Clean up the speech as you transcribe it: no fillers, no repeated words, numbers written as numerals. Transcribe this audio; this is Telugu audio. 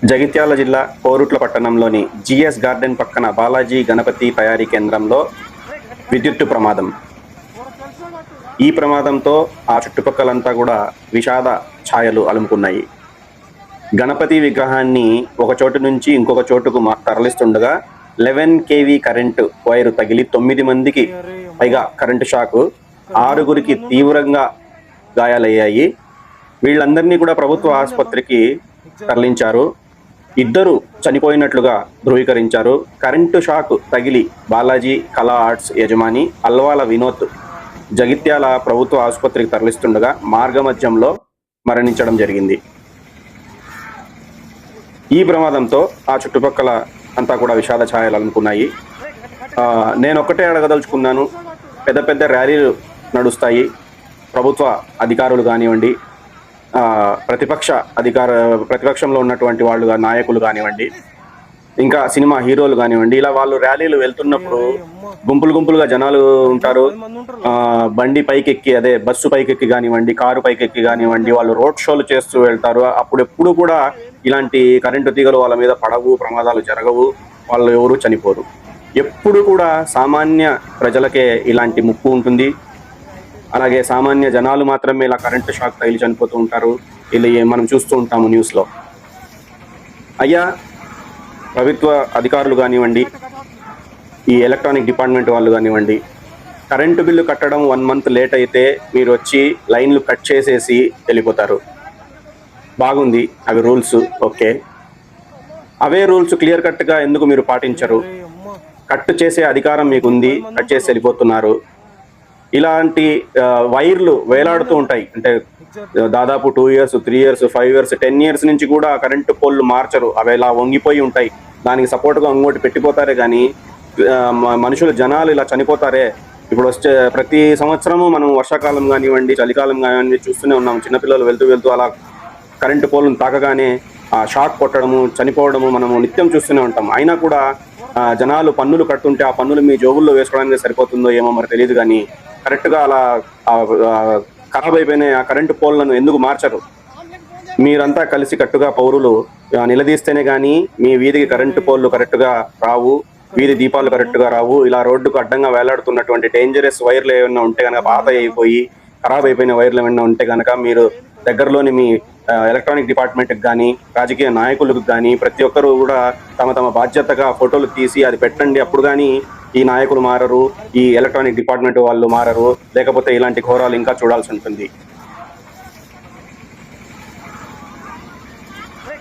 జగిత్యాల జిల్లా కోరుట్ల పట్టణంలోని జిఎస్ గార్డెన్ పక్కన బాలాజీ గణపతి తయారీ కేంద్రంలో విద్యుత్తు ప్రమాదం. ఈ ప్రమాదంతో ఆ చుట్టుపక్కలంతా కూడా విషాద ఛాయలు అలుముకున్నాయి. గణపతి విగ్రహాన్ని ఒక చోటు నుంచి ఇంకొక చోటుకు తరలిస్తుండగా 11 kV కరెంటు వైరు తగిలి 9 మందికి పైగా కరెంటు షాకు, 6గురికి తీవ్రంగా గాయాలయ్యాయి. వీళ్ళందరినీ కూడా ప్రభుత్వ ఆసుపత్రికి తరలించారు. 2 చనిపోయినట్లుగా ధృవీకరించారు. కరెంటు షాక్ తగిలి బాలాజీ కళా ఆర్ట్స్ యజమాని అల్వాల వినోద్ జగిత్యాల ప్రభుత్వ ఆసుపత్రికి తరలిస్తుండగా మార్గమధ్యంలో మరణించడం జరిగింది. ఈ ప్రమాదంతో ఆ చుట్టుపక్కల అంతా కూడా విషాద ఛాయలు అలుముకున్నాయి. నేను ఒక్కటే అడగదలుచుకున్నాను, పెద్ద పెద్ద ర్యాలీలు నడుస్తాయి. ప్రభుత్వ అధికారులు కానివ్వండి, ప్రతిపక్షంలో ఉన్నటువంటి వాళ్ళు నాయకులు కానివ్వండి, ఇంకా సినిమా హీరోలు కానివ్వండి, ఇలా వాళ్ళు ర్యాలీలు వెళ్తున్నప్పుడు గుంపులుగా జనాలు ఉంటారు. బండి పైకెక్కి, అదే బస్సు పైకెక్కి కానివ్వండి, కారు పైకెక్కి కానివ్వండి, వాళ్ళు రోడ్ షోలు చేస్తూ వెళ్తారు. అప్పుడు ఎప్పుడు కూడా ఇలాంటి కరెంటు తీగలు వాళ్ళ మీద పడవు, ప్రమాదాలు జరగవు, వాళ్ళు ఎవరు చనిపోరు. ఎప్పుడు కూడా సామాన్య ప్రజలకే ఇలాంటి ముప్పు ఉంటుంది. అలాగే సామాన్య జనాలు మాత్రమే ఇలా కరెంటు షాక్ తగిలి చనిపోతూ ఉంటారు. ఇలా మనం చూస్తూ ఉంటాము న్యూస్లో. అయ్యా, ప్రభుత్వ అధికారులు కానివ్వండి, ఈ ఎలక్ట్రానిక్ డిపార్ట్మెంట్ వాళ్ళు కానివ్వండి, కరెంటు బిల్లు కట్టడం 1 month లేట్ అయితే మీరు వచ్చి లైన్లు కట్ చేసేసి వెళ్ళిపోతారు. బాగుంది, అవి రూల్స్, ఓకే. అవే రూల్స్ క్లియర్ కట్గా ఎందుకు మీరు పాటించరు? కట్ చేసే అధికారం మీకుంది, కట్ చేసి వెళ్ళిపోతున్నారు. ఇలాంటి వైర్లు వేలాడుతూ ఉంటాయి. అంటే దాదాపు 2 years, 3 years, 5 years, 10 years నుంచి కూడా కరెంటు పోల్లు మార్చరు. అవి ఇలా వంగిపోయి ఉంటాయి. దానికి సపోర్ట్గా ఇంకోటి పెట్టిపోతారే కానీ మనుషులు, జనాలు ఇలా చనిపోతారే. ఇప్పుడు వచ్చే ప్రతి సంవత్సరము మనం వర్షాకాలం కానివ్వండి, చలికాలం కానివ్వండి చూస్తూనే ఉన్నాం. చిన్నపిల్లలు వెళ్తూ అలా కరెంటు పోల్ను తాకగానే షాక్ కొట్టడము, చనిపోవడము మనము నిత్యం చూస్తూనే ఉంటాం. అయినా కూడా జనాలు పన్నులు కడుతుంటే ఆ పన్నులు మీ జోబుల్లో వేసుకోవడానికి సరిపోతుందో ఏమో మరి తెలియదు, కానీ కరెక్ట్గా అలా ఖరాబ్ అయిపోయిన ఆ కరెంటు పోల్లను ఎందుకు మార్చరు? మీరంతా కలిసి కట్టుగా పౌరులు నిలదీస్తేనే కానీ మీ వీధికి కరెంటు పోల్లు కరెక్ట్గా రావు, వీధి దీపాలు కరెక్ట్గా రావు. ఇలా రోడ్డుకు అడ్డంగా వేలాడుతున్నటువంటి డేంజరస్ వైర్లు ఏమైనా ఉంటే కనుక, పాత అయిపోయి ఖరాబ్ అయిపోయిన వైర్లు ఏమైనా ఉంటే కనుక మీరు దగ్గరలోని మీ ఎలక్ట్రానిక్ డిపార్ట్మెంట్కి కానీ, రాజకీయ నాయకులకు కానీ, ప్రతి ఒక్కరూ కూడా తమ బాధ్యతగా ఫోటోలు తీసి అది పెట్టండి. అప్పుడు కానీ ఈ నాయకులు మారరు, ఈ ఎలక్ట్రానిక్ డిపార్ట్మెంట్ వాళ్ళు మారరు. లేకపోతే ఇలాంటి ఘోరాలు ఇంకా చూడాల్సి ఉంటుంది.